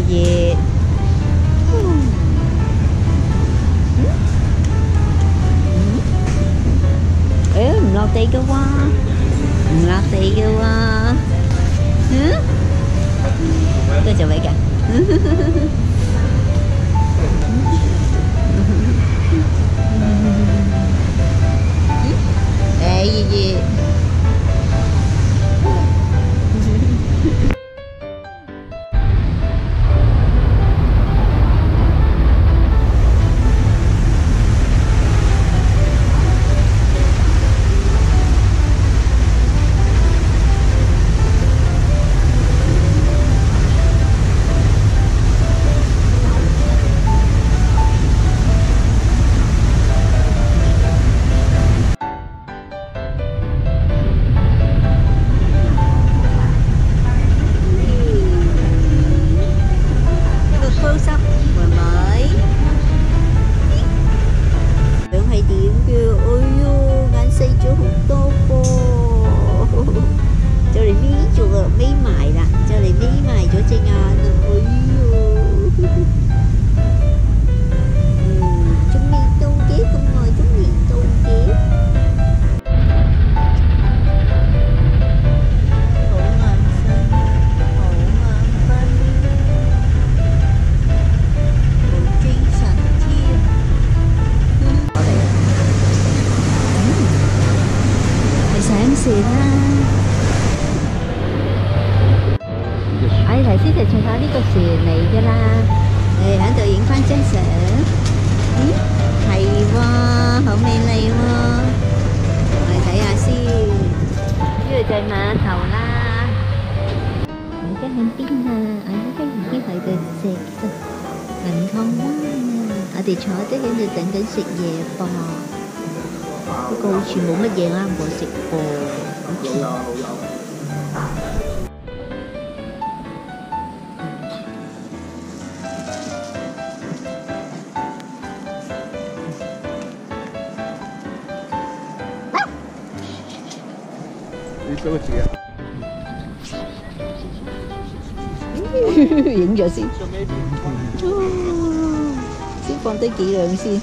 月。誒唔落地嘅喎，唔落地嘅喎，佢做咩嘅？誒月月。頭先就坐下呢個船嚟㗎啦，喺度影翻張相。咦，係喎，好美麗喎！我哋睇下先，呢度就係碼頭啦。而家喺邊啊？我而家已經去到石銀礦灣啊！我哋坐咗喺度等緊食嘢噃，不過好似冇乜嘢啱我食噃，好似。影咗先，先放低幾兩先。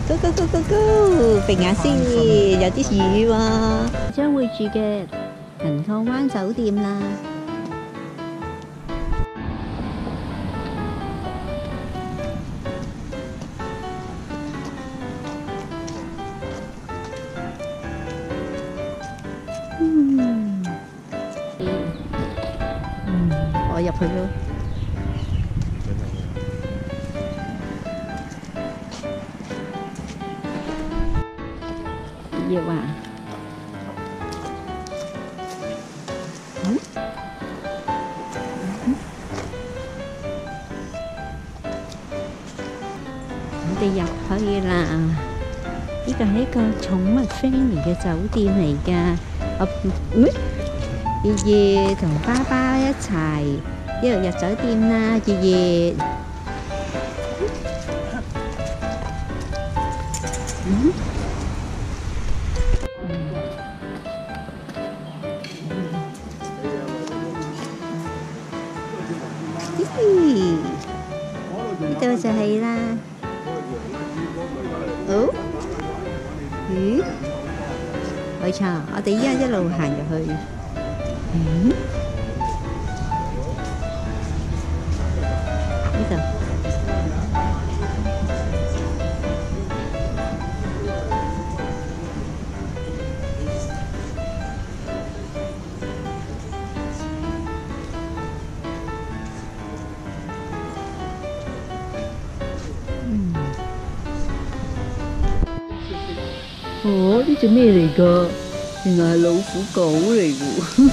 Go go go go go！ 揈下先，有啲雨喎。將會住嘅銀礦灣酒店啦。我入去咯。要啊？我哋入去啦。呢個係一個寵物 friendly 嘅酒店嚟㗎。月月同爸爸一齊入酒店啦，月月。呢度就係啦。哦，咦？冇錯，我哋依家一路行入去。呢度。哦，呢隻咩嚟㗎？原來係老虎狗嚟㗎。